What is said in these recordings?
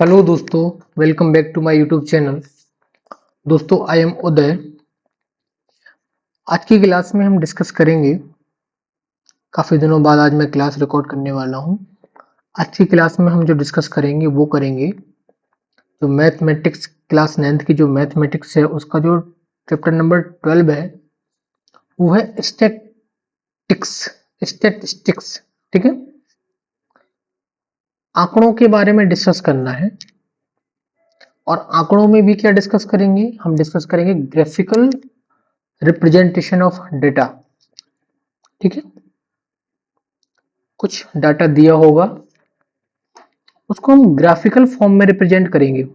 Hello दोस्तों, welcome back to my YouTube channel. दोस्तों, I M उदय। आज की क्लास में हम डिस्कस करेंगे। काफ़ी दिनों बाद आज मैं क्लास रिकॉर्ड करने वाला हूं। आज की क्लास में हम जो डिस्कस करेंगे वो करेंगे जो मैथमेटिक्स क्लास 9th की जो मैथमेटिक्स है उसका जो चैप्टर नंबर 12 है वो है स्टैटिक्स। स्टैटिस्टिक्स, ठीक है। आंकड़ों के बारे में डिस्कस करना है। और आंकड़ों में भी क्या डिस्कस करेंगे? हम डिस्कस करेंगे ग्राफिकल रिप्रेजेंटेशन ऑफ डेटा, ठीक है। कुछ डाटा दिया होगा, उसको हम ग्राफिकल फॉर्म में रिप्रेजेंट करेंगे।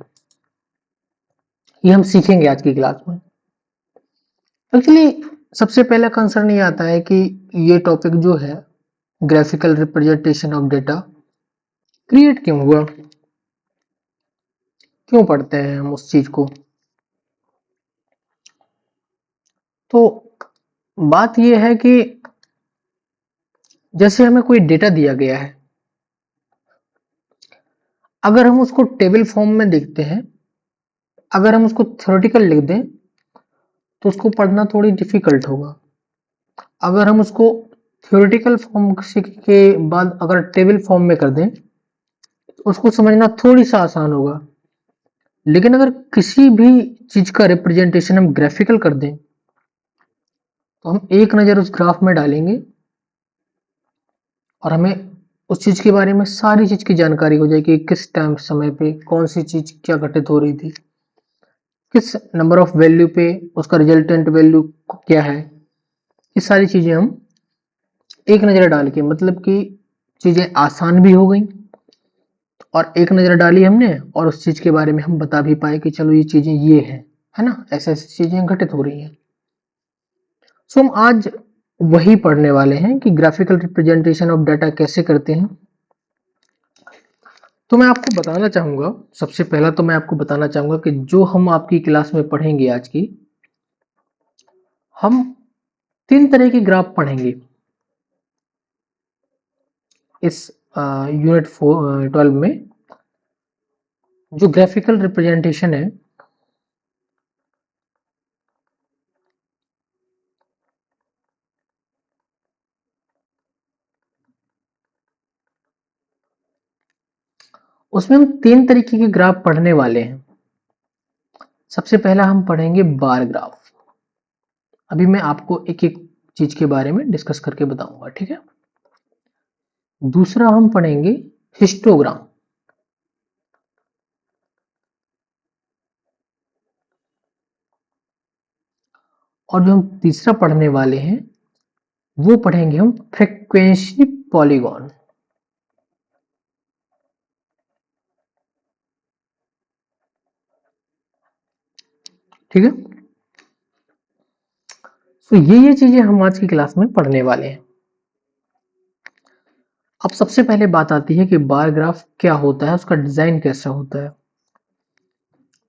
ये हम सीखेंगे आज की क्लास में। एक्चुअली सबसे पहला कंसर्न ये आता है कि ये टॉपिक जो है graphical representation of data create क्यों हुआ, क्यों पढ़ते हैं हम उस चीज को। तो बात ये है कि जैसे हमें कोई डेटा दिया गया है, अगर हम उसको टेबल फॉर्म में देखते हैं, अगर हम उसको थ्योरेटिकल लिख दें तो उसको पढ़ना थोड़ी डिफिकल्ट होगा। अगर हम उसको थ्योरेटिकल फॉर्म के बाद अगर टेबल फॉर्म में कर दें तो उसको समझना थोड़ी सा आसान होगा। लेकिन अगर किसी भी चीज का रिप्रेजेंटेशन हम ग्राफिकल कर दें तो हम एक नजर उस ग्राफ में डालेंगे और हमें उस चीज के बारे में सारी चीज की जानकारी हो जाएगी। किस टाइम समय पे कौन सी चीज क्या घटित हो रही थी, किस नंबर ऑफ वैल्यू पे उसका रिजल्टेंट वैल्यू क्या है। ये सारी चीजें हम एक नजर डाल के, मतलब कि चीजें आसान भी हो गई और एक नजर डाली हमने और उस चीज के बारे में हम बता भी पाए कि चलो ये चीजें ये है ना, ऐसे ऐसी चीजें घटित हो रही हैं। सो हम आज वही पढ़ने वाले हैं कि ग्राफिकल रिप्रेजेंटेशन ऑफ डाटा कैसे करते हैं। तो मैं आपको बताना चाहूंगा, सबसे पहला तो मैं आपको बताना चाहूंगा कि जो हम आपकी क्लास में पढ़ेंगे आज की, हम 3 तरह के ग्राफ पढ़ेंगे इस यूनिट 12 में। जो ग्राफिकल रिप्रेजेंटेशन है उसमें हम 3 तरीके के ग्राफ पढ़ने वाले हैं। सबसे पहला हम पढ़ेंगे बार ग्राफ। अभी मैं आपको एक एक चीज के बारे में डिस्कस करके बताऊंगा, ठीक है। दूसरा हम पढ़ेंगे हिस्टोग्राम। और जो हम तीसरा पढ़ने वाले हैं वो पढ़ेंगे हम फ्रीक्वेंसी पॉलीगॉन। ठीक है। तो ये चीजें हम आज की क्लास में पढ़ने वाले हैं। अब सबसे पहले बात आती है कि बार ग्राफ क्या होता है, उसका डिजाइन कैसा होता है।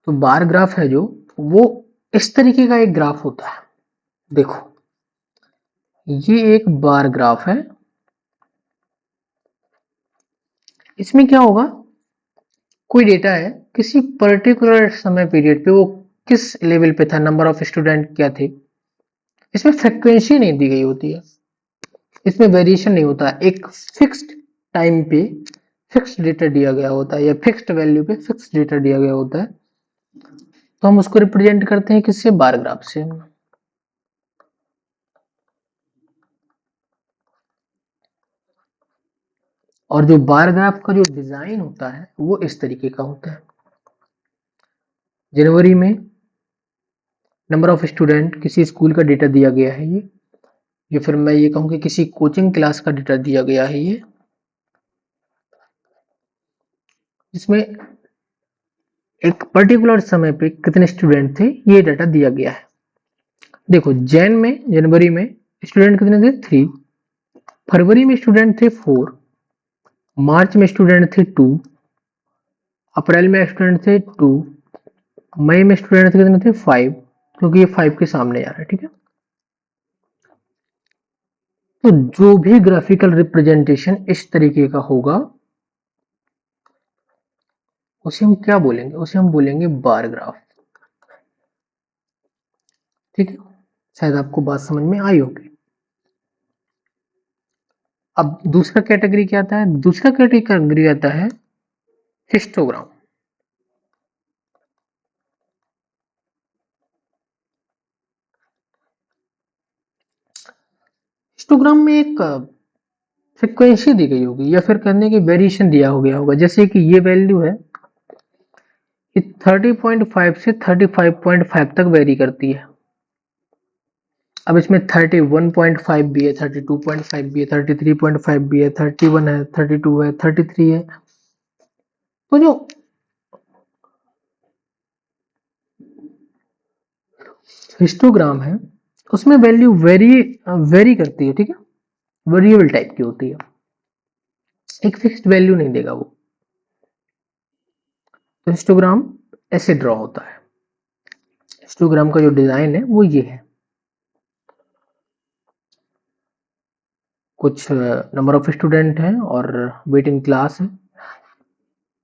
तो बार ग्राफ है जो, वो इस तरीके का एक ग्राफ होता है। देखो, ये एक बार ग्राफ है। इसमें क्या होगा, कोई डेटा है, किसी पर्टिकुलर समय पीरियड पे वो किस लेवल पे था, नंबर ऑफ स्टूडेंट क्या थे। इसमें फ्रीक्वेंसी नहीं दी गई होती है, इसमें वेरिएशन नहीं होता। एक फिक्स्ड टाइम पे फिक्स्ड डेटा दिया गया होता है या फिक्स्ड वैल्यू पे फिक्स्ड डेटा दिया गया होता है। तो हम उसको रिप्रेजेंट करते हैं किससे? बार ग्राफ से। और जो बार ग्राफ का जो डिजाइन होता है वो इस तरीके का होता है। जनवरी में नंबर ऑफ स्टूडेंट, किसी स्कूल का डेटा दिया गया है ये, या फिर मैं ये कहूँ कि किसी कोचिंग क्लास का डेटा दिया गया है ये, जिसमें एक पर्टिकुलर समय पे कितने स्टूडेंट थे ये डाटा दिया गया है। देखो, जनवरी में स्टूडेंट कितने थे? 3। फरवरी में स्टूडेंट थे 4। मार्च में स्टूडेंट थे 2। अप्रैल में स्टूडेंट थे 2। मई में स्टूडेंट थे कितने थे? 5, क्योंकि ये 5 के सामने आ रहा है, ठीक है। तो जो भी ग्राफिकल रिप्रेजेंटेशन इस तरीके का होगा उसे हम क्या बोलेंगे, उसे हम बोलेंगे बार ग्राफ। ठीक है, शायद आपको बात समझ में आई होगी। अब दूसरा कैटेगरी क्या आता है, दूसरा कैटेगरी आता है हिस्टोग्राम। हिस्टोग्राम में एक फ्रीक्वेंसी दी गई होगी या फिर कहने की वेरिएशन दिया हो गया होगा, जैसे कि ये वैल्यू है, ये 30.5 से 35.5 तक वेरी करती है। अब इसमें 31.5 भी है, 32.5 भी है, 33.5 भी है, 31 है, 32 है, 33 है। तो जो हिस्टोग्राम है उसमें वैल्यू वेरी करती है। ठीक है, वेरिएबल टाइप की होती है, एक फिक्स्ड वैल्यू नहीं देगा वो। तो हिस्टोग्राम ऐसे ड्रॉ होता है। हिस्टोग्राम का जो डिजाइन है वो ये है, कुछ नंबर ऑफ स्टूडेंट हैं और वेटिंग क्लास है।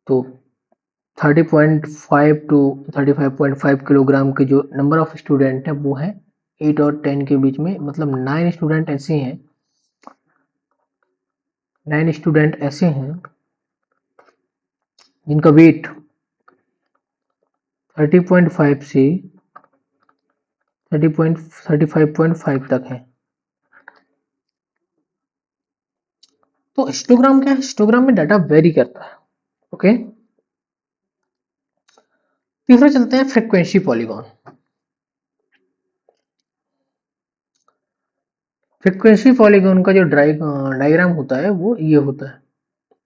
तो 30.5 टू 35.5 किलोग्राम के जो नंबर ऑफ स्टूडेंट है वो है 8 और 10 के बीच में, मतलब 9 स्टूडेंट ऐसे हैं, 9 स्टूडेंट ऐसे हैं जिनका वेट 30.5 से 35.5 तक है। तो हिस्टोग्राम क्या है, हिस्टोग्राम में डाटा वेरी करता है। ओके, तीसरा चलते हैं फ्रीक्वेंसी पॉलीगॉन। फ्रीक्वेंसी पॉलीगॉन का जो डायग्राम होता है वो ये होता है,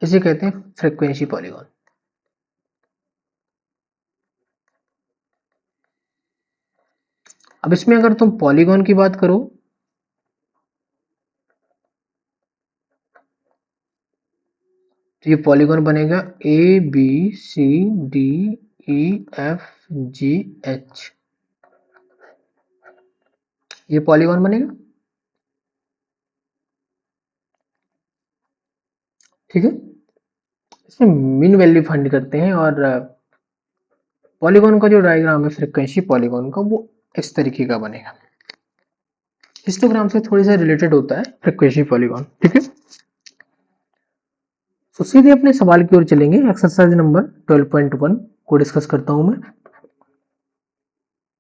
इसे कहते हैं फ्रीक्वेंसी पॉलीगॉन। अब इसमें अगर तुम पॉलीगॉन की बात करो तो ये पॉलीगॉन बनेगा A B C D E F G H, ये पॉलीगॉन बनेगा। ठीक है, इसमें मीन वैल्यू फाइंड करते हैं और पॉलीगॉन का जो डायग्राम है फ्रीक्वेंसी पॉलीगॉन का वो इस तरीके का बनेगा। हिस्टोग्राम से थोड़ी सा रिलेटेड होता है फ्रीक्वेंसी पॉलीगॉन। ठीक है, तो सीधे अपने सवाल की ओर चलेंगे। एक्सरसाइज नंबर 12.1 को डिस्कस करता हूं मैं।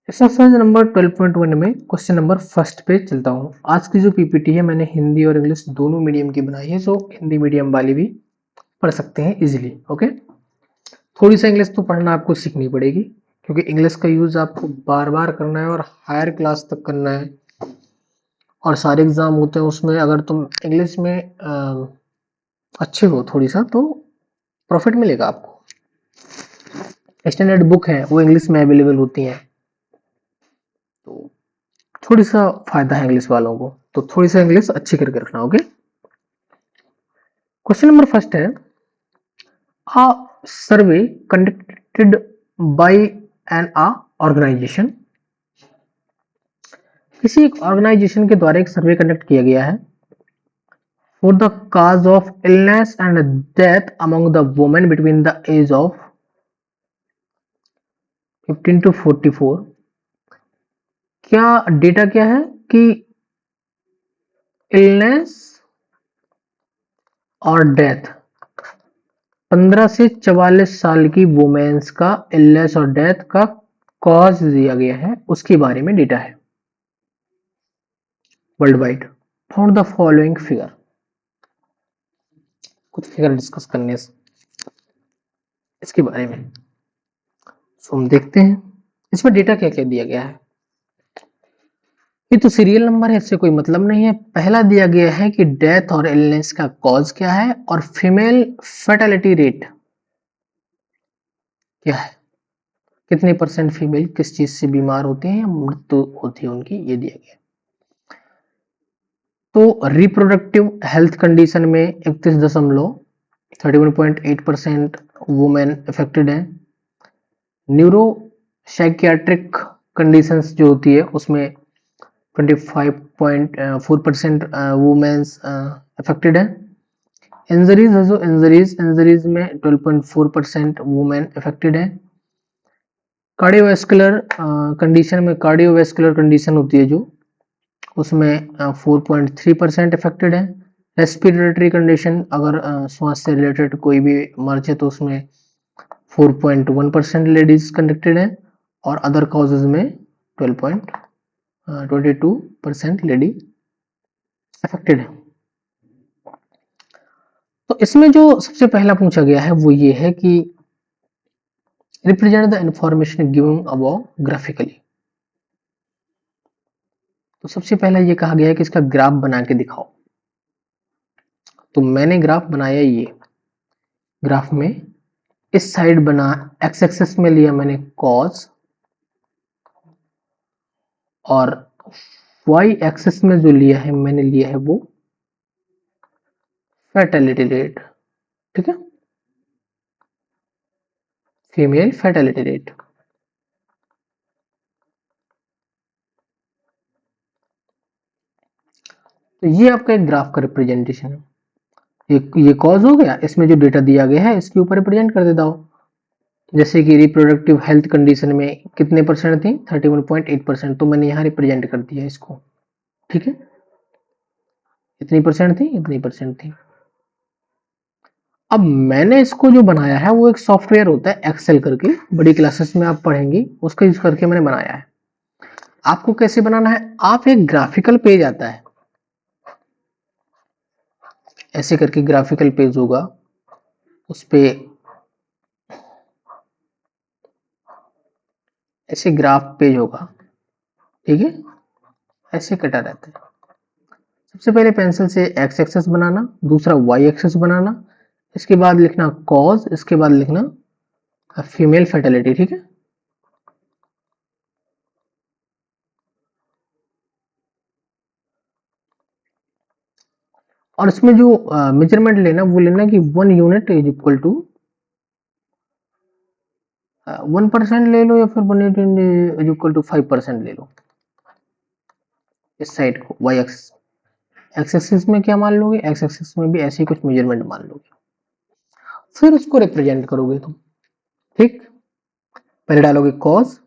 एक्सरसाइज नंबर 12.1 में क्वेश्चन नंबर फर्स्ट पे चलता हूं। आज की जो पीपीटी है मैंने हिंदी और इंग्लिश दोनों मीडियम की बनाई है, सो हिंदी मीडियम वाले भी पढ़ सकते हैं इजीली। ओके, थोड़ी सा इंग्लिश तो पढ़ना आपको सीखनी पड़ेगी, क्योंकि इंग्लिश का यूज आपको बार बार करना है और हायर क्लास तक करना है, और सारे एग्जाम होते हैं उसमें अगर तुम इंग्लिश में अच्छे हो थोड़ी सा तो प्रॉफिट मिलेगा आपको। स्टैंडर्ड बुक है वो इंग्लिश में अवेलेबल होती हैं, तो थोड़ी सा फायदा है इंग्लिश वालों को, तो थोड़ी सा इंग्लिश अच्छी करके रखना। ओके, क्वेश्चन नंबर फर्स्ट है, a survey conducted by an organization. किसी एक ऑर्गेनाइजेशन के द्वारा एक सर्वे कंडक्ट किया गया है for the cause of illness and death among the women between the age of 15 to 44। क्या डेटा क्या है कि इलनेस और डेथ 15 से 44 साल की वुमेन्स का इलनेस और डेथ का कॉज दिया गया है, उसके बारे में डेटा है world wide. Found the following figure, कुछ फिगर डिस्कस करने से इसके बारे में। सो हम देखते हैं इसमें डेटा क्या क्या दिया गया है। ये तो सीरियल नंबर है, इससे कोई मतलब नहीं है। पहला दिया गया है कि डेथ और इलनेस का कॉज क्या है और फीमेल फर्टिलिटी रेट क्या है, कितने परसेंट फीमेल किस चीज से बीमार होती हैं या मृत्यु होती है उनकी, ये दिया गया। तो रिप्रोडक्टिव हेल्थ कंडीशन में 31.8% वुमेन अफेक्टेड है। न्यूरो साइकियाट्रिक कंडीशंस जो होती है उसमें 25.4% वुमेन्स अफेक्टेड है। इंजरीज है, जो इंजरीज में 12.4% वुमेन अफेक्टेड है। कार्डियोवैस्कुलर कंडीशन में, कार्डियोवैस्कुलर कंडीशन होती है जो, उसमें 4.3% अफेक्टेड है। रेस्पिरेटरी कंडीशन, अगर श्वास से रिलेटेड कोई भी मर्ज है तो उसमें 4.1% लेडीज कंडक्टेड है, और अदर कॉजेज में 12.22% लेडी अफेक्टेड है। तो इसमें जो सबसे पहला पूछा गया है वो ये है कि represent the information given above graphically. तो सबसे पहला ये कहा गया है कि इसका ग्राफ बना के दिखाओ। तो मैंने ग्राफ बनाया, ये ग्राफ में इस साइड बना, एक्स एक्सिस में लिया मैंने कॉज, और वाई एक्सिस में जो लिया है मैंने लिया है वो फैटेलिटी रेट। ठीक है, फीमेल फैटेलिटी रेट। तो ये आपका एक ग्राफ का रिप्रेजेंटेशन है। ये कॉज हो गया, इसमें जो डेटा दिया गया है इसके ऊपर रिप्रेजेंट कर देता हो। जैसे कि रिप्रोडक्टिव हेल्थ कंडीशन में कितने परसेंट थी, 31.8%, तो मैंने यहाँ रिप्रेजेंट कर दिया इसको। ठीक है, इतनी परसेंट थी, इतनी परसेंट थी। अब मैंने इसको जो बनाया है वो एक सॉफ्टवेयर होता है एक्सेल करके, बड़ी क्लासेस में आप पढ़ेंगी, उसका यूज करके मैंने बनाया है। आपको कैसे बनाना है, आप एक ग्राफिकल पेज आता है, ऐसे करके ग्राफिकल पेज होगा, उस पे ऐसे ग्राफ पेज होगा। ठीक है, ऐसे कटा रहता है। सबसे पहले पेंसिल से एक्स एक्सेस बनाना, दूसरा वाई एक्सेस बनाना, इसके बाद लिखना कॉज, इसके बाद लिखना फीमेल फर्टिलिटी। ठीक है, और इसमें जो मेजरमेंट लेना वो लेना कि 1 यूनिट इज इक्वल टू 1% ले लो, या फिर 1 यूनिट इज इक्वल टू 5% ले लो। इस साइड को वाई एक्सिस, एक्स एक्सिस में क्या मान लोगे, एक्स एक्सिस में भी ऐसे ही कुछ मेजरमेंट मान लोगे, फिर उसको रिप्रेजेंट करोगे तुम। ठीक, पहले डालोगे कॉज,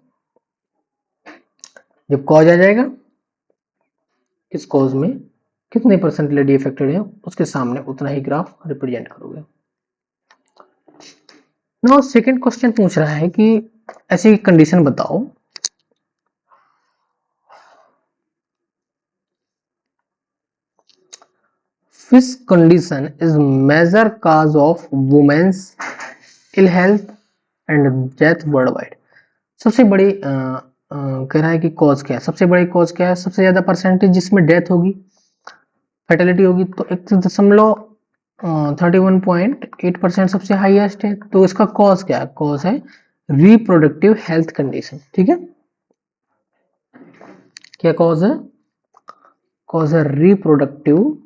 जब कॉज आ जाएगा, इस कॉज में कितने परसेंट लेडी अफेक्टेड है उसके सामने उतना ही ग्राफ रिप्रेजेंट करोगे। नाउ सेकंड क्वेश्चन पूछ रहा है कि ऐसी कंडीशन बताओ, which condition is major cause of women's ill health and death worldwide। सबसे बड़ी कह रहा है कि कॉज क्या है, सबसे बड़ी कॉज क्या है, सबसे ज्यादा परसेंटेज जिसमें डेथ होगी, फर्टिलिटी होगी, तो 1.31% सबसे हाईएस्ट है। तो इसका कॉज क्या है, कॉज है रिप्रोडक्टिव हेल्थ कंडीशन। ठीक है, क्या कॉज है, कॉज है रिप्रोडक्टिव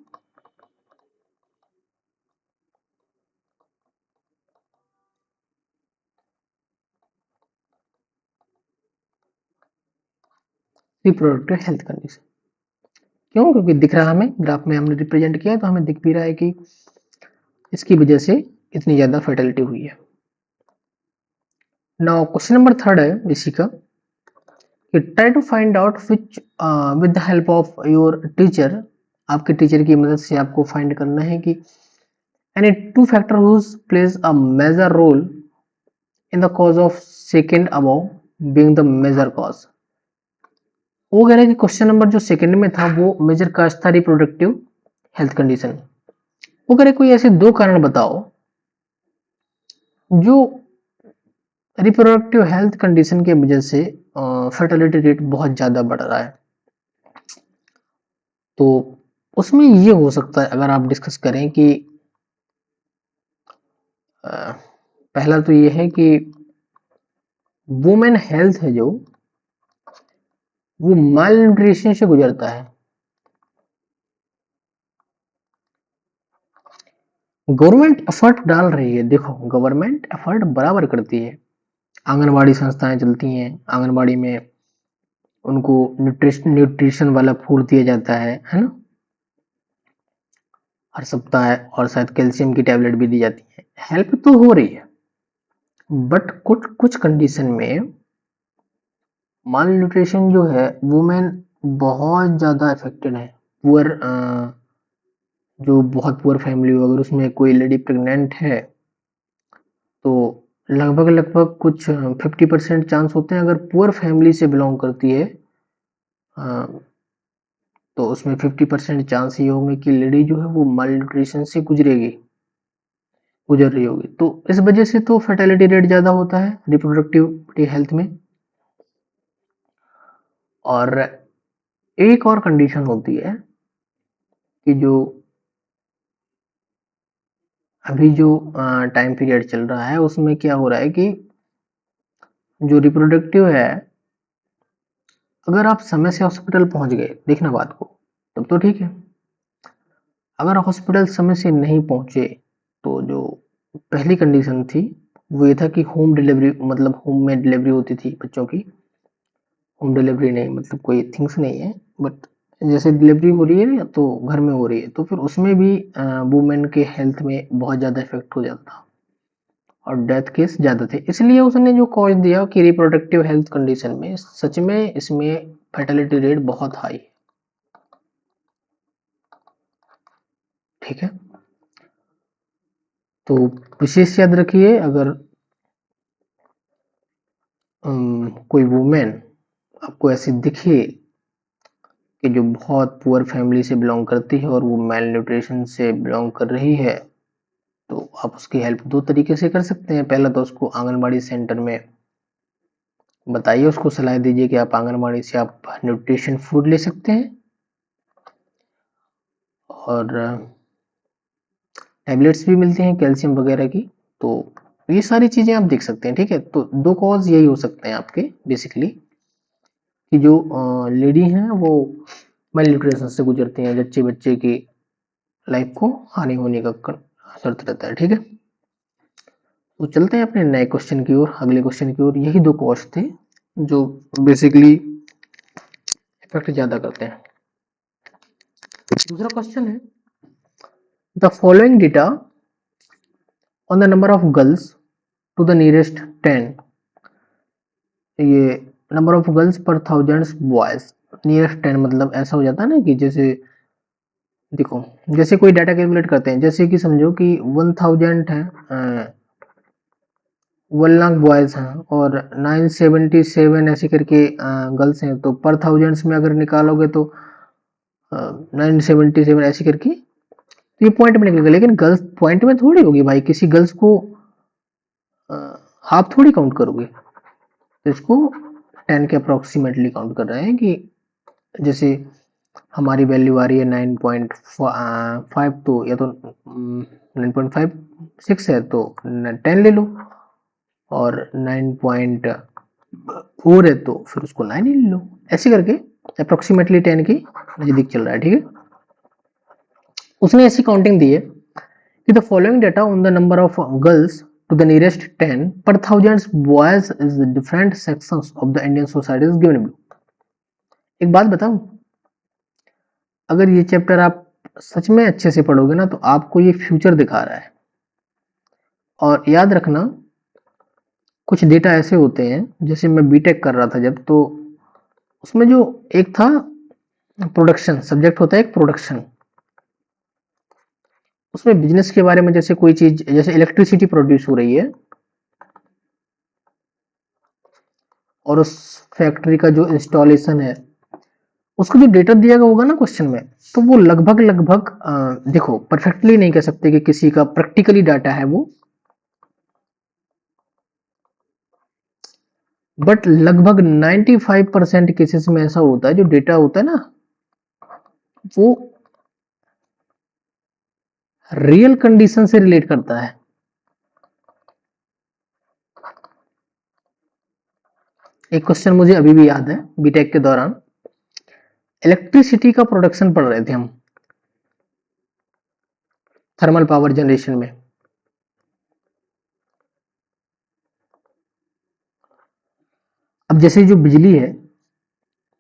रिप्रोडक्टिव हेल्थ कंडीशन। क्यों, क्योंकि दिख रहा है हमें, ग्राफ में हमने रिप्रेजेंट किया तो हमें दिख भी रहा है कि इसकी वजह से इतनी ज्यादा फर्टिलिटी हुई है। नाउ क्वेश्चन नंबर थर्ड है इसी का, कि try to find out which with the help of your teacher, आपके टीचर की मदद से आपको फाइंड करना है कि any two factor whose plays a major role in the cause of second above being the major cause. वो कह रहे हैं कि क्वेश्चन नंबर जो सेकंड में था वो मेजर काज था रिप्रोडक्टिव हेल्थ कंडीशन। वो कह रहे कोई ऐसे दो कारण बताओ जो रिप्रोडक्टिव हेल्थ कंडीशन की वजह से फर्टिलिटी रेट बहुत ज्यादा बढ़ रहा है। तो उसमें ये हो सकता है, अगर आप डिस्कस करें कि पहला तो ये है कि वुमेन हेल्थ है जो, वो माल न्यूट्रिशन से गुजरता है। गवर्नमेंट एफर्ट डाल रही है, देखो गवर्नमेंट एफर्ट बराबर करती है, आंगनबाड़ी संस्थाएं चलती हैं, आंगनबाड़ी में उनको न्यूट्रिशन वाला फूड दिया जाता है ना। हर सप्ताह, और शायद कैल्शियम की टैबलेट भी दी जाती है। हेल्प तो हो रही है, बट कुछ कुछ कंडीशन में माल न्यूट्रिशन जो है वुमेन बहुत ज़्यादा अफेक्टेड है। पुअर जो बहुत पुअर फैमिली हो, अगर उसमें कोई लेडी प्रेग्नेंट है तो लगभग लगभग कुछ 50% चांस होते हैं, अगर पुअर फैमिली से बिलोंग करती है तो उसमें 50% चांस ये होंगे कि लेडी जो है वो माल न्यूट्रिशन से गुजर रही होगी। तो इस वजह से तो फर्टिलिटी रेट ज़्यादा होता है रिप्रोडक्टिव हेल्थ में। और एक और कंडीशन होती है कि जो अभी जो टाइम पीरियड चल रहा है उसमें क्या हो रहा है कि जो रिप्रोडक्टिव है, अगर आप समय से हॉस्पिटल पहुंच गए, देखना बात को, तब तो ठीक है। अगर हॉस्पिटल समय से नहीं पहुंचे तो जो पहली कंडीशन थी वो ये था कि होम डिलीवरी, मतलब होम में डिलीवरी होती थी बच्चों की। होम डिलीवरी नहीं मतलब कोई थिंग्स नहीं है, बट जैसे डिलीवरी हो रही है तो घर में हो रही है, तो फिर उसमें भी वुमेन के हेल्थ में बहुत ज़्यादा इफेक्ट हो जाता था और डेथ केस ज़्यादा थे। इसलिए उसने जो कॉज दिया कि रिप्रोडक्टिव हेल्थ कंडीशन में सच में इसमें फर्टिलिटी रेट बहुत हाई है। ठीक है, तो विशेष याद रखिए, अगर कोई वुमेन आपको ऐसी दिखे कि जो बहुत पुअर फैमिली से बिलोंग करती है और वो मेल न्यूट्रिशन से बिलोंग कर रही है, तो आप उसकी हेल्प दो तरीके से कर सकते हैं। पहला तो उसको आंगनबाड़ी सेंटर में बताइए, उसको सलाह दीजिए कि आप आंगनबाड़ी से आप न्यूट्रिशन फूड ले सकते हैं, और टैबलेट्स भी मिलती हैं कैल्शियम वगैरह की। तो ये सारी चीज़ें आप देख सकते हैं। ठीक है, तो दो कॉज यही हो सकते हैं आपके बेसिकली, कि जो लेडी हैं वो मेल न्यूट्रिशन से गुजरती हैं, बच्चे बच्चे की लाइफ को हानि होने का शर्त रहता है। ठीक है, तो चलते हैं अपने नए क्वेश्चन की ओर, अगले क्वेश्चन की ओर। यही दो कॉज थे जो बेसिकली इफेक्ट ज्यादा करते हैं। दूसरा क्वेश्चन है, the following data on the number of girls to the nearest 10, ये नंबर ऑफ गर्ल्स पर थाउजेंड्स बॉयज, नियरेस्ट 10 मतलब ऐसा हो जाता है ना कि जैसे देखो, जैसे कोई डाटा कैलकुलेट करते हैं, जैसे कि समझो कि 1000 है, 1 लाख बॉयज हैं और 977 ऐसे करके गर्ल्स हैं, तो पर थाउजेंड्स में अगर निकालोगे तो 977 ऐसे करके, तो ये पॉइंट में निकलेगा। लेकिन गर्ल्स पॉइंट में थोड़ी होगी भाई, किसी गर्ल्स को हाफ थोड़ी काउंट करोगे, तो इसको 10 के अप्रोक्सीमेटली काउंट कर रहे हैं। कि जैसे हमारी वैल्यू आ रही है 9.5, तो या तो 9.56 है तो 10 ले लो, और 9.4 है तो फिर उसको 9 ही ले लो। ऐसे करके अप्रोक्सीमेटली 10 के नजदीक चल रहा है। ठीक है, उसने ऐसी काउंटिंग दी है कि the following data on the number of girls to the nearest 10 per thousands boys is the different sections of the Indian society is given below। एक बात बताऊं, अगर ये चैप्टर आप सच में अच्छे से पढ़ोगे ना तो आपको ये फ्यूचर दिखा रहा है। और याद रखना, कुछ डेटा ऐसे होते हैं, जैसे मैं बीटेक कर रहा था जब, तो उसमें जो एक था प्रोडक्शन सब्जेक्ट होता है, एक प्रोडक्शन, उसमें बिजनेस के बारे में, जैसे कोई चीज, जैसे इलेक्ट्रिसिटी प्रोड्यूस हो रही है और उस फैक्ट्री का जो इंस्टॉलेशन है, उसको जो डेटा दिया गया होगा ना क्वेश्चन में, तो वो लगभग लगभग देखो, परफेक्टली नहीं कह सकते कि किसी का प्रैक्टिकली डाटा है वो, बट लगभग 95% केसेस में ऐसा होता है, जो डेटा होता है ना वो रियल कंडीशन से रिलेट करता है। एक क्वेश्चन मुझे अभी भी याद है, बीटेक के दौरान इलेक्ट्रिसिटी का प्रोडक्शन पढ़ रहे थे हम, थर्मल पावर जनरेशन में। अब जैसे जो बिजली है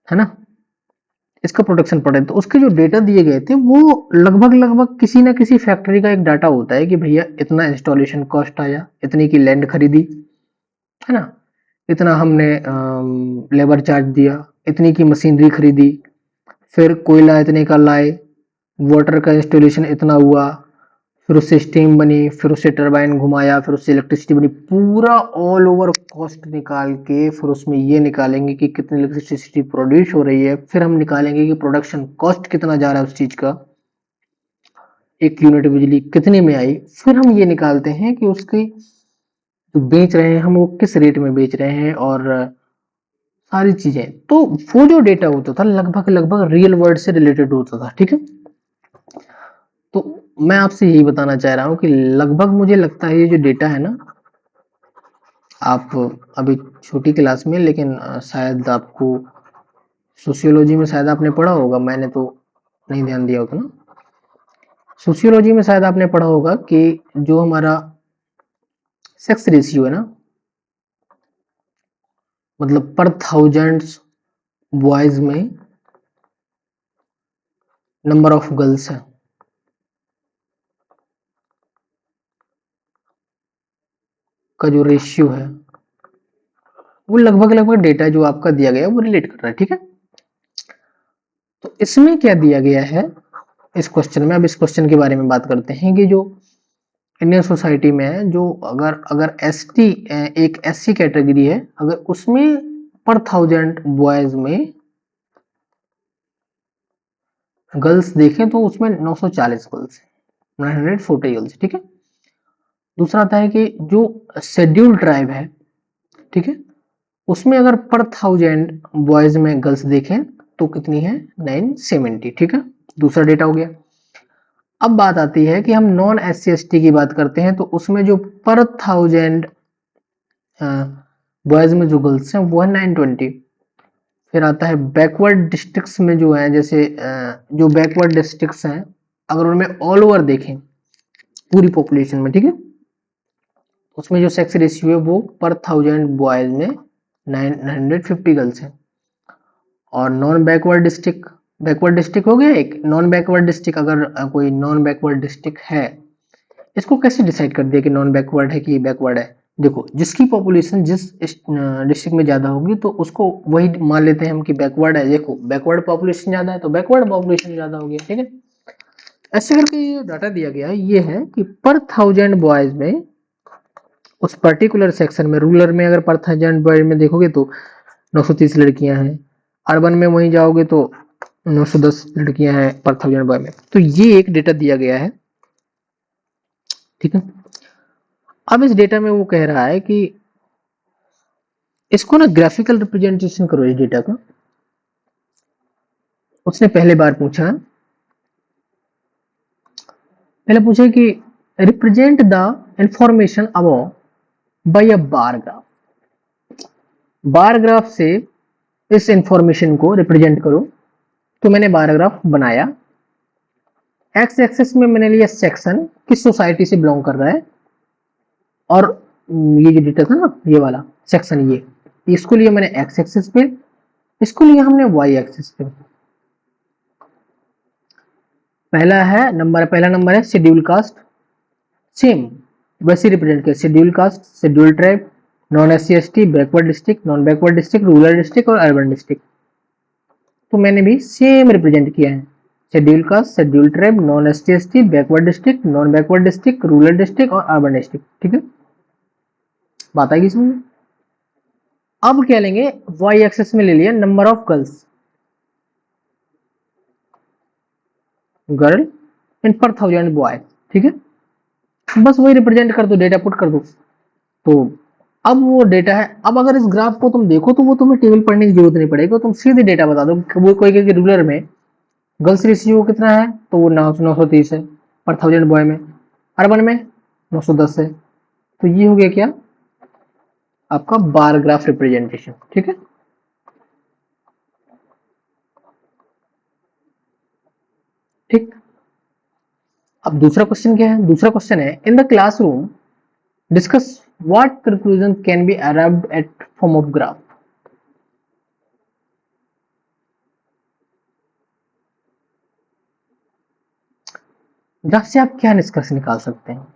ना, इसका प्रोडक्शन पढ़े, तो उसके जो डेटा दिए गए थे वो लगभग लगभग किसी ना किसी फैक्ट्री का एक डाटा होता है कि भैया इतना इंस्टॉलेशन कॉस्ट आया, इतनी की लैंड खरीदी, है ना, इतना हमने लेबर चार्ज दिया, इतनी की मशीनरी खरीदी, फिर कोयला इतने का लाए, वाटर का इंस्टॉलेशन इतना हुआ, फिर उससे स्टीम बनी, फिर उससे टरबाइन घुमाया, फिर उससे इलेक्ट्रिसिटी बनी, पूरा ऑल ओवर कॉस्ट निकाल के फिर उसमें ये निकालेंगे कि कितनी इलेक्ट्रिसिटी प्रोड्यूस हो रही है, फिर हम निकालेंगे कि प्रोडक्शन कॉस्ट कितना जा रहा है उस चीज का, एक यूनिट बिजली कितने में आई, फिर हम ये निकालते हैं कि उसकी जो बेच रहे हैं हम वो किस रेट में बेच रहे हैं, और सारी चीजें। तो वो जो डेटा होता था लगभग लगभग रियल वर्ल्ड से रिलेटेड होता था, ठीक है। तो मैं आपसे यही बताना चाह रहा हूं कि लगभग मुझे लगता है ये जो डेटा है ना, आप अभी छोटी क्लास में, लेकिन शायद आपको सोशियोलॉजी में शायद आपने पढ़ा होगा, मैंने तो नहीं ध्यान दिया उतना। सोशियोलॉजी में शायद आपने पढ़ा होगा कि जो हमारा सेक्स रेशियो है ना, मतलब पर थाउजेंड बॉयज में नंबर ऑफ गर्ल्स है, का जो रेशियो है वो लगभग लगभग डेटा जो आपका दिया गया है वो रिलेट कर रहा है, ठीक है। तो इसमें क्या दिया गया है इस क्वेश्चन में, अब इस क्वेश्चन के बारे में बात करते हैं कि जो इंडियन सोसाइटी में है, जो अगर अगर एसटी एक एससी कैटेगरी है, अगर उसमें पर थाउजेंड बॉयज में गर्ल्स देखें तो उसमें 940 गर्ल्स है, 940 गर्ल्स, ठीक है। दूसरा आता है कि जो शेड्यूल्ड ट्राइब है, ठीक है, उसमें अगर पर थाउजेंड बॉयज में गर्ल्स देखें तो कितनी है, 970, ठीक है। दूसरा डेटा हो गया। अब बात आती है कि हम non S C S T की बात करते हैं, तो उसमें जो पर थाउजेंड बॉयज में जो गर्ल्स हैं वो है 920। फिर आता है बैकवर्ड डिस्ट्रिक्ट्स में जो है, जैसे जो बैकवर्ड डिस्ट्रिक्ट्स हैं अगर उनमें ऑल ओवर देखें पूरी पॉपुलेशन में, ठीक है, उसमें जो सेक्स रेशियो है वो पर थाउजेंड बॉयज में 950 गर्ल्स हैं। और non backward district, backward district हो गया एक, नॉन बैकवर्ड डिस्ट्रिक्ट, अगर कोई नॉन बैकवर्ड डिस्ट्रिक्ट है, इसको कैसे डिसाइड कर दिया कि नॉन बैकवर्ड है कि बैकवर्ड है। देखो, जिसकी पॉपुलेशन जिस डिस्ट्रिक्ट में ज्यादा होगी तो उसको वही मान लेते हैं हम कि बैकवर्ड है। देखो, बैकवर्ड पॉपुलेशन ज्यादा है तो बैकवर्ड पॉपुलेशन ज्यादा होगी, ठीक है। ऐसे करके ये डाटा दिया गया है, ये है कि पर थाउजेंड बॉयज में उस पर्टिकुलर सेक्शन में, रूरल में अगर पर थाउजेंड बॉयज में देखोगे तो 930 लड़कियां हैं, अर्बन में वहीं जाओगे तो 910 लड़कियां हैं पर थाउजेंड बॉय में। तो ये एक डेटा दिया गया है, ठीक है। अब इस डेटा में वो कह रहा है कि इसको ना ग्राफिकल रिप्रेजेंटेशन करो इस डेटा का। उसने पहले बार पूछा, पहले पूछा कि represent the information above by a bar graph. Bar graph से इस इंफॉर्मेशन को रिप्रेजेंट करो। तो मैंने बार ग्राफ बनाया। एक्स एक्सिस में मैंने लिया सेक्शन, किस सोसाइटी से बिलोंग कर रहा है, और ये जो डेटा था ना ये वाला सेक्शन, ये इसको लिया मैंने एक्स एक्सिस पे, इसको लिया हमने वाई एक्सिस पे। पहला नंबर है शेड्यूल कास्ट, सेम वैसे रिप्रेजेंट किया, schedule caste, schedule tribe, non S C S T, backward district, non backward district, rural district और अर्बन डिस्ट्रिक्ट। तो मैंने भी सेम रिप्रेजेंट किया है, schedule caste, schedule tribe, non S T S T, backward district, non backward district, rural district और urban district, ठीक है। बात आएगी इसमें। अब क्या लेंगे, वाई एक्सेस में ले लिया number of girls, girl in पर थाउजेंड बॉय, ठीक है। बस वही रिप्रेजेंट कर दो, डेटा पुट कर दो। तो अब वो डेटा है। अब अगर इस ग्राफ को तुम देखो तो वो तुम्हें टेबल पढ़ने की जरूरत नहीं पड़ेगी, तुम सीधे डेटा बता दो। वो कोई कहेगा रूरल में गर्ल्स रेशियो कितना है, तो वो 930 है पर थाउजेंड बॉय में, अर्बन में 910 है। तो ये हो गया क्या, आपका बार ग्राफ रिप्रेजेंटेशन, ठीक है। ठीक। अब दूसरा क्वेश्चन क्या है, दूसरा क्वेश्चन है in the classroom discuss what conclusion can be arrived at form of graph. जहां से आप क्या निष्कर्ष निकाल सकते हैं?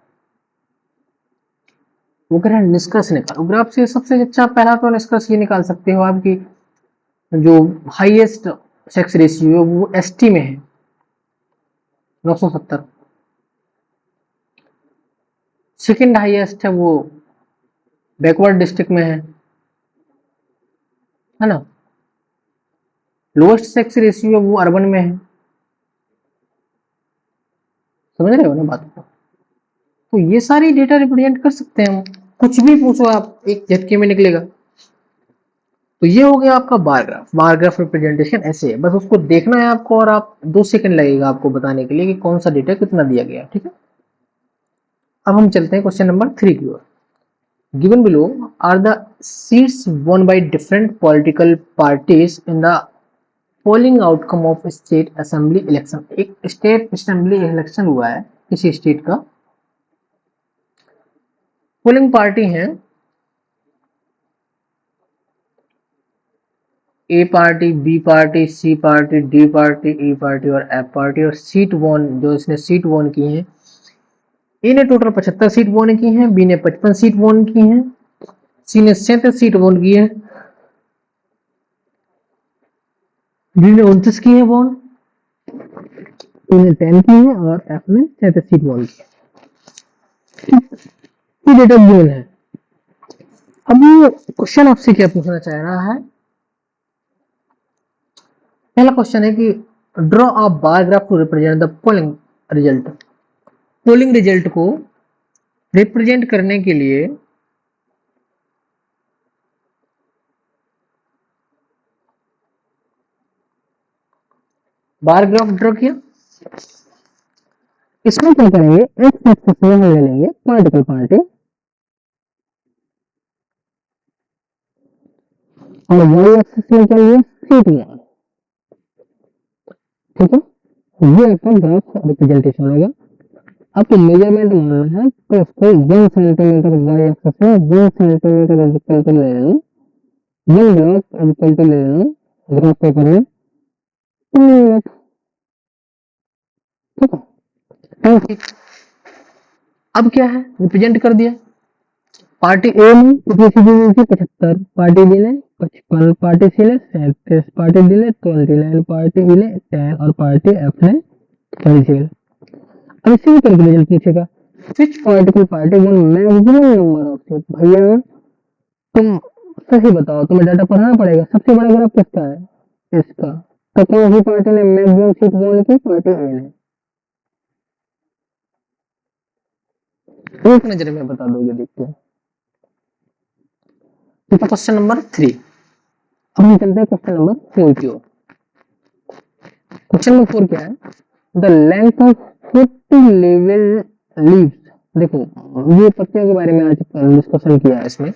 वो कह रहे हैं निष्कर्ष निकाल, ग्राफ से सबसे अच्छा पहला तो निष्कर्ष ये निकाल सकते हो आपकी जो हाईएस्ट सेक्स रेशियो है वो एसटी में है 970। सेकंड हाईएस्ट है वो बैकवर्ड डिस्ट्रिक्ट में है ना। लोएस्ट सेक्स रेशियो वो अर्बन में है। समझ रहे हो ना बात को? तो ये सारी डेटा रिप्रेजेंट कर सकते हैं हम, कुछ भी पूछो आप एक झटके में निकलेगा। तो ये हो गया आपका बार ग्राफ। बार ग्राफ रिप्रेजेंटेशन ऐसे है, बस उसको देखना है आपको और आप 2 सेकंड लगेगा आपको बताने के लिए कि कौन सा डेटा कितना दिया गया, ठीक है। अब हम चलते हैं क्वेश्चन नंबर 3 की ओर। Given below are the seats won by different political parties in the polling outcome of state assembly election। एक स्टेट असेंबली इलेक्शन हुआ है किसी स्टेट का, पोलिंग पार्टी है ए पार्टी, बी पार्टी, सी पार्टी, डी पार्टी, ई party और F party. और seat वोन, जो इसने सीट वोन की है, ए ने टोटल 75 सीट वोन की है, बी ने 55 सीट वोन की है, सी ने 37 सीट वोन की है, डी ने 29 की है वोन, ए ने 10 की है और एफ ने 37 सीट वोन की है। ये डेटा गिवन है। अब ये क्वेश्चन आपसे क्या पूछना चाह रहा है? पहला क्वेश्चन है कि draw a bar graph to represent the polling result. Polling result को रिप्रेजेंट करने के लिए बार ग्राफ ड्रॉ किया। इसमें क्या करेंगे, एक्स एक्सिस में हम ले लेंगे पॉलिटिकल पार्टी और वाई एक्सिस में क्या लिए सीट वन, ठीक है। ये आपका ग्राफ रिप्रेजेंटेशन होगा। आपको मेजरमेंट मानना है तो उसको 1 सेंटीमीटर वाई एक्सिस में 1 सेंटीमीटर इक्वल टू ले लेना, 1 ग्राफ इक्वल टू ले लेना ग्राफ पेपर में 2 मिनट, ठीक है। अब क्या है, रिप्रेजेंट कर दिया। पार्टी ए ने कितनी सीटें थी 75, पार्टी बी ने 55, पार्टी सी ने 37, पार्टी डी ने 29, पार्टी ई ने 10 और पार्टी एफ ने 37। अब इसी में कैलकुलेशन पूछेगा विच political party one maximum number of seat. भैया तुम सही बताओ, तुम्हें डाटा पढ़ाना पड़ेगा। सबसे बड़ा ग्राफ किसका है, इसका। तो कौन सी पार्टी ने मैक्सिमम सीट वन की, पार्टी ए ने। एक नजर में बता दोगे, देखते हैं। Question number 3। अब हम चलते हैं क्वेश्चन नंबर 4 की ओर। क्वेश्चन नंबर 4 क्या है, the length of 40 level leaves. देखो ये पत्तियों के बारे में आज डिस्कशन किया है इसमें।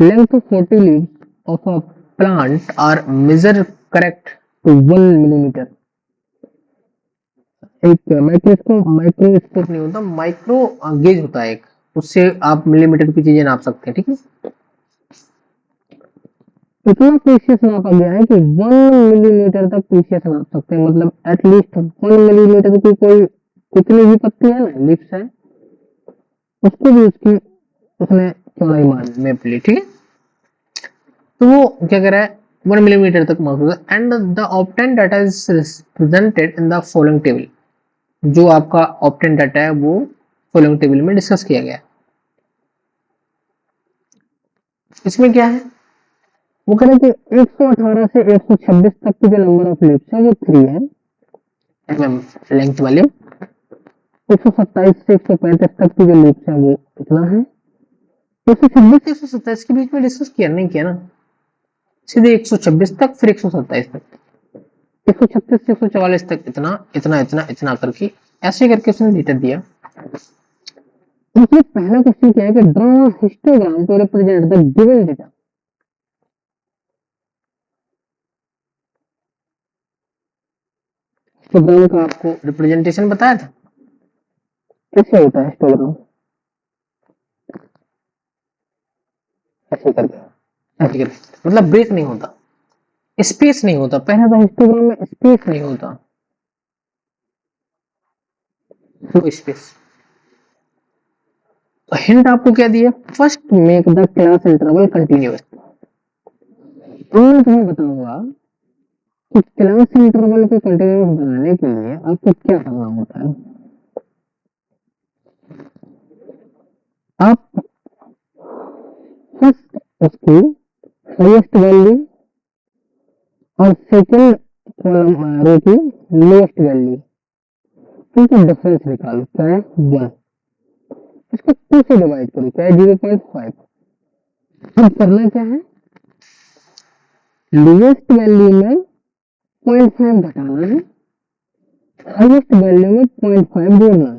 Length of 40 leaves of a plant are measure correct to 1 millimetre. एक माइक्रोस्कोप नहीं होता, माइक्रो गेज होता है एक, उससे आप मिलीमीटर की चीजें नाप सकते हैं, ठीक है। इतना प्रीशियस नापा गया है कि 1 मिलीमीटर तक प्रीशियस नाप सकते हैं, मतलब एटलीस्ट 1 मिलीमीटर की कोई कितनी भी पत्ती है ना, लिप्स है, उसको भी उसकी उसने चौड़ाई माप ली, ठीक है। तो वो क्या कर रहा है, 1 मिलीमीटर तक माप सकता है। And the obtain data is presented in the following table. जो आपका ऑब्टेन डाटा है वो फॉलोइंग टेबल में डिस्कस किया गया है। इसमें क्या है, वो कह रहे हैं कि 118 से 126 तक की जो नंबर ऑफ लिप्स है वो 3 है mm लेंथ वाले। 127 से 135 तक की जो लिप्स है वो इतना है। 126 से 127 के बीच में डिस्कस किया नहीं किया ना, सीधे 126 तक फिर 127 तक, 136 से 144 तक इतना इतना इतना इतना करके ऐसे करके उसने डेटा दिया। इसमें पहला क्वेश्चन क्या है कि draw histogram to represent the given data. Histogram का आपको रिप्रेजेंटेशन बताया था, कैसे होता है हिस्टोग्राम, ऐसे करके, ऐसे करके, मतलब ब्रेक नहीं होता, स्पेस नहीं होता। पहले तो हिस्टोग्राम में स्पेस नहीं होता, नो स्पेस। हिंट आपको क्या दिया, first make the class interval continuous. तो मैं तुम्हें बताऊंगा कि क्लास इंटरवल को कंटिन्यूअस बनाने के लिए आपको क्या करना होता है। आप फर्स्ट उसकी हाईएस्ट वैल्यू और सेकंड कॉलम रो की लोएस्ट वैल्यू, इनका डिफरेंस निकालो, क्या है 1। इसको 2 से डिवाइड करो, क्या है 0.5। अब करना क्या है, लोएस्ट वैल्यू में 0.5 घटाना है, हाईएस्ट वैल्यू में 0.5 जोड़ना है।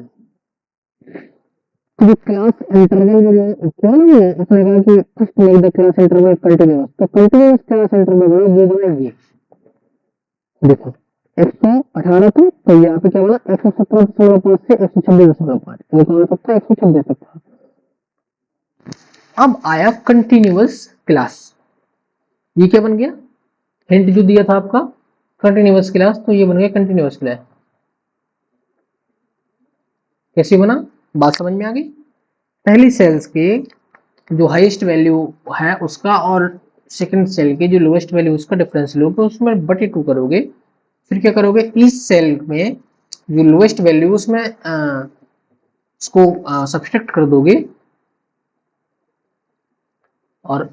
तो जो क्लास इंटरवल में क्या ना उसने कहा कि first make the class interval continuous, तो कंटिन्यूअस क्लास इंटरवल बना वो बना ये देखो 118 था, तो यहाँ पे क्या बना 117.5 से 126.5, ये कौन सा था 126 तक था। अब आया कंटिन्यूअस क्लास, ये क्या बन गया, हिंट जो दिया था आपका कंटिन्यूअस क्लास, तो ये बन गया कंटिन्यूअस क्लास। कैसे बना, बात समझ में आ गई। पहली सेल्स के जो हाईएस्ट वैल्यू है उसका और सेकंड सेल के जो लोएस्ट वैल्यू उसका डिफरेंस लोगे, उसमें बटे 2 करोगे, फिर क्या करोगे इस सेल में जो लोएस्ट वैल्यू उसमें उसको सब्सट्रैक्ट कर दोगे और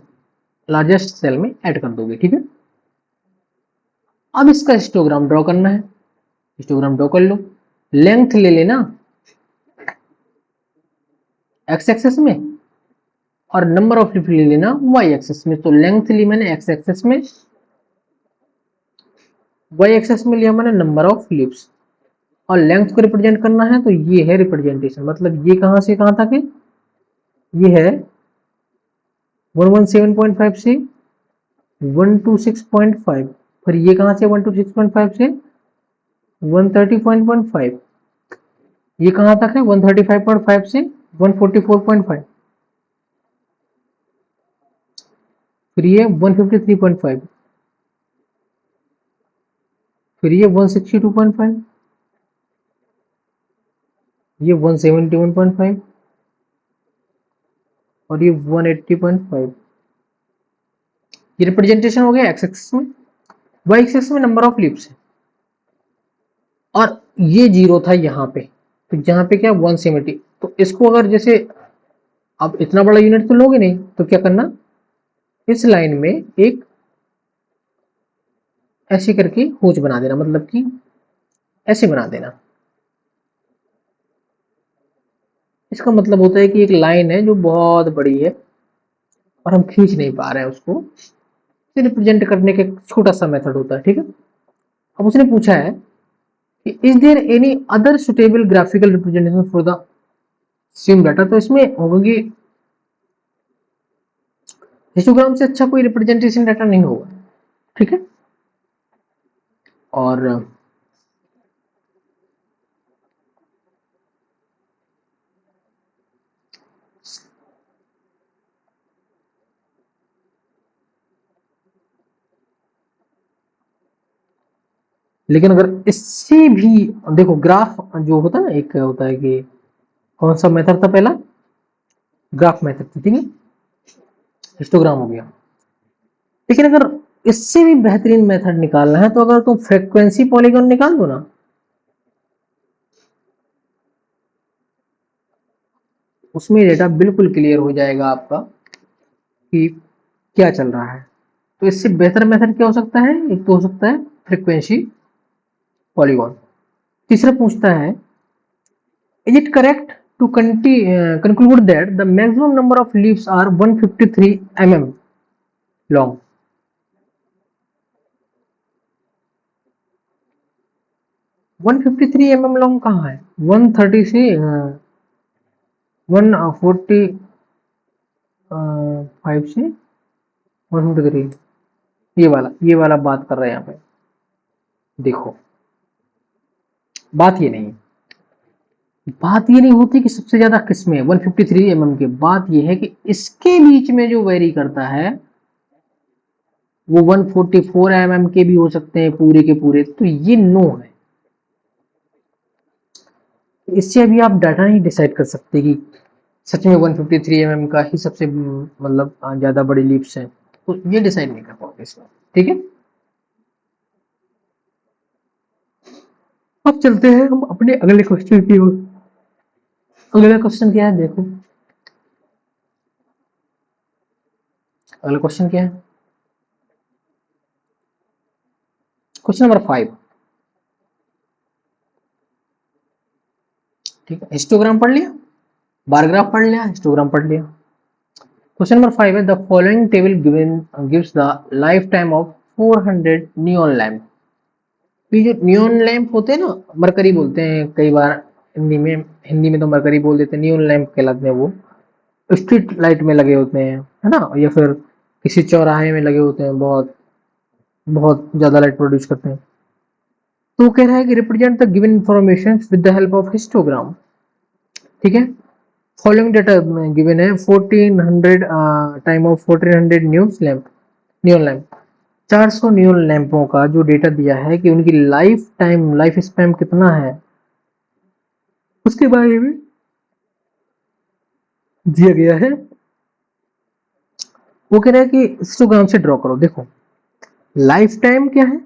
लार्जेस्ट सेल में ऐड कर दोगे, ठीक है। अब इसका हिस्टोग्राम ड्रॉ करना है, हिस्टोग्राम ड्रॉ कर लो। लेंथ ले लेना एक्स एक्सेस में और नंबर ऑफ लीफ ले लेना वाई एक्सेस में। तो लेंथ ली मैंने एक्स एक्सेस में, वाई एक्सेस में लिया मैंने नंबर ऑफ लीव्स, और लेंथ को रिप्रेजेंट करना है तो ये है रिप्रेजेंटेशन, मतलब ये कहां से कहां तक है, ये है 117.5 से 126.5, फिर ये कहां से 126.5 से 130.15, ये कहां तक है 135.5 से 144.5, फिर ये 153.5, फिर ये 162.5, ये 171.5 और ये 180.5। ये रिप्रेजेंटेशन हो गया एक्स एक्सिस में। वाई एक्सिस में नंबर ऑफ लीव्स है और ये 0 था यहाँ पे, तो यहाँ पे क्या 170। तो इसको अगर जैसे अब इतना बड़ा यूनिट तो लोगे नहीं, तो क्या करना इस लाइन में एक ऐसे करके होच बना देना, मतलब कि ऐसे बना देना। इसका मतलब होता है कि एक लाइन है जो बहुत बड़ी है और हम खींच नहीं पा रहे हैं उसको, रिप्रेजेंट करने का छोटा सा मेथड होता है, ठीक है। अब उसने पूछा है कि is there any other suitable graphical representation for the same data, तो इसमें होगा कि हिस्टोग्राम से अच्छा कोई रिप्रेजेंटेशन डाटा नहीं होगा, ठीक है। और लेकिन अगर इससे भी देखो, ग्राफ जो होता है ना, एक होता है कि कौन सा मेथड था पहला, ग्राफ मेथड था, ठीक है, हिस्टोग्राम हो गया। लेकिन अगर इससे भी बेहतरीन मेथड निकालना है तो अगर तुम फ्रीक्वेंसी पॉलीगॉन निकाल दो ना, उसमें डेटा बिल्कुल क्लियर हो जाएगा आपका कि क्या चल रहा है। तो इससे बेहतर मेथड क्या हो सकता है, एक तो हो सकता है फ्रीक्वेंसी पॉलीगॉन। तीसरा पूछता है is it correct to conclude that the maximum number of leaves are 153 mm long। 153 mm long कहाँ है, 130 से 145 से 153, ये वाला बात कर रहे हैं यहाँ पे। देखो बात ये नहीं है, बात ये नहीं होती कि सबसे ज्यादा किसमें 153 mm के, बात ये है कि इसके बीच में जो वेरी करता है वो 144 mm के भी हो सकते हैं पूरे के पूरे, तो ये नो है। इससे अभी आप डाटा नहीं डिसाइड कर सकते कि सच में 153 mm का ही सबसे मतलब ज्यादा बड़ी लीप्स है, तो ये डिसाइड नहीं कर पाओगे इसमें। ठीक है, अब चलते हैं हम अपने अगले क्वेश्चन की ओर। अगला क्वेश्चन क्या है देखो, अगला क्वेश्चन क्या है, क्वेश्चन नंबर 5। ठीक है, हिस्टोग्राम पढ़ लिया, बार ग्राफ पढ़ लिया, हिस्टोग्राम पढ़ लिया। क्वेश्चन नंबर 5 है, the following table given gives the life time of 400 neon lamp. ये जो नियॉन लैंप होते हैं ना, मरकरी बोलते हैं कई बार हिंदी में तो मरकरी बोल देते हैं, नियॉन लैंप कहलाते हैं वो। स्ट्रीट लाइट में लगे होते हैं, है ना, या फिर किसी चौराहे में लगे होते हैं, बहुत बहुत ज्यादा लाइट प्रोड्यूस करते हैं। तो वो कह रहा है कि represent the given information with the help of histogram. ठीक है, फॉलोइंग डेटा गिवन है, 1400 time of 1400 neon lamp, 400 neon लैंपों का जो डेटा दिया है कि उनकी लाइफ स्पैन कितना है, उसके बारे में दिया गया है। वो कह रहा है कि हिस्टोग्राम से ड्रॉ करो। देखो लाइफ टाइम क्या है,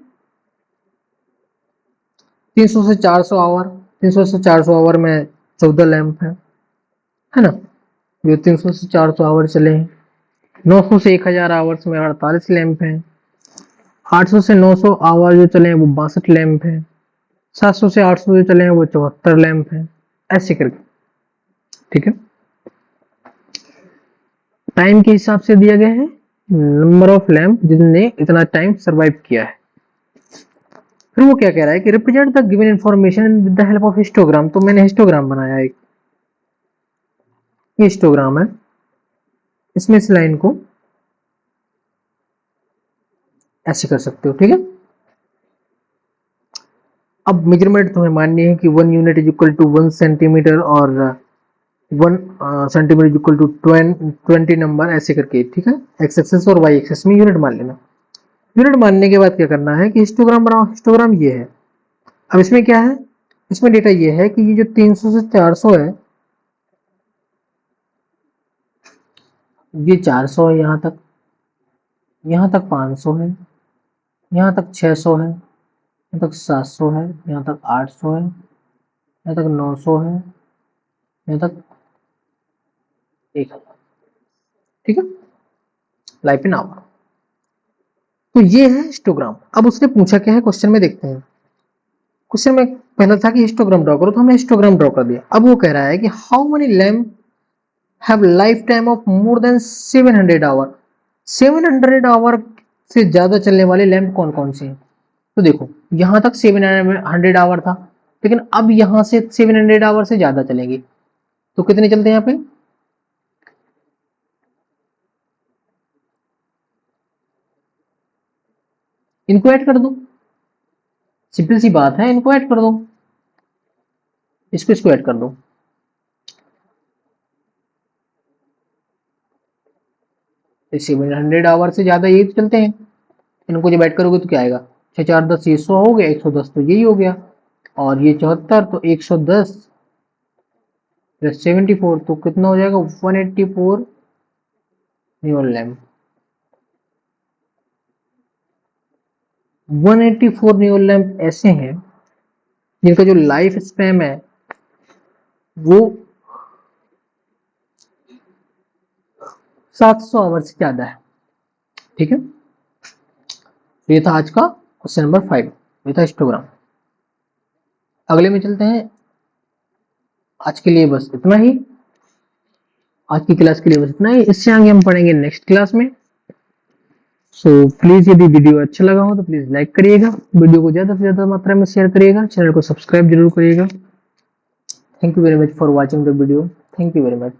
300 से 400 आवर, 300 से 400 आवर में 14 लैंप है ना, जो 300 से 400 आवर चले हैं। 900 से 1000 आवर्स में 48 लैंप हैं। 800 से 900 आवर जो चले हैं वो 62 लैंप हैं। 700 से 800 जो चले हैं वो 74 लैंप हैं, ऐसे करके। ठीक है, टाइम के हिसाब से दिया गया है, नंबर ऑफ लैंप जिसने इतना टाइम सरवाइव किया है। फिर वो क्या कह रहा है कि represent the given information with the help of histogram. तो मैंने हिस्टोग्राम बनाया एक, ये हिस्टोग्राम है, इसमें इस लाइन को ऐसे कर सकते हो। ठीक है, अब मेजरमेंट तुम्हें माननी है कि 1 unit is equal to 1 centimetre और 1 centimetre is equal to 20 number, ऐसे करके। ठीक है, एक्स एक्सेस और वाई एक्सेस में यूनिट मान लेना। यूनिट मानने के बाद क्या करना है कि हिस्टोग्राम बनाओ। हिस्टोग्राम ये है। अब इसमें क्या है, इसमें डेटा ये है कि ये जो 300 से 400 है, ये 400 है, यहाँ तक 500 है, यहाँ तक 600 है, यहाँ तक 700 है, यहाँ तक 800 है, यहाँ तक 900 है, यहाँ तक 1000। ठीक है, लाइफ इन आवर। तो ये है हिस्टोग्राम। अब उसने पूछा क्या है क्वेश्चन में, देखते हैं। क्वेश्चन में पहला था कि हिस्टोग्राम ड्रॉ करो, तो हमने हिस्टोग्राम ड्रॉ कर दिया। अब वो कह रहा है कि how many lamp have life time of more than 700 hour. 700 hour से ज्यादा चलने वाले लैंप कौन कौन से हैं। तो देखो यहां तक 700 आवर था, लेकिन अब यहां से 700 आवर से ज्यादा चलेंगे, तो कितने चलते हैं यहाँ पे, इनको ऐड कर दो। सिंपल सी बात है, इनको ऐड कर दो, इसको ऐड कर दो। 700 आवर से ज्यादा ये तो चलते हैं, इनको जब ऐड करोगे तो क्या आएगा, 6 4 10, ये 100 हो गया, 110 तो यही हो गया, और ये 74 तो 110 प्लस 74 तो कितना हो जाएगा, 184 न्यूटन लैम्प। 184 न्यूटन लैम्प ऐसे हैं जिनका जो लाइफ स्पैन है वो 700 आवर से ज्यादा है। ठीक है, तो ये था आज का क्वेश्चन नंबर 5, ये था हिस्टोग्राम। अगले में चलते हैं। आज के लिए बस इतना ही, आज की क्लास के लिए बस इतना ही। इससे आगे हम पढ़ेंगे नेक्स्ट क्लास में। सो प्लीज यदि वीडियो अच्छा लगा हो तो प्लीज लाइक करिएगा, वीडियो को ज्यादा से ज्यादा मात्रा में शेयर करिएगा, चैनल को सब्सक्राइब जरूर करिएगा। Thank you very much for watching the video, thank you very much.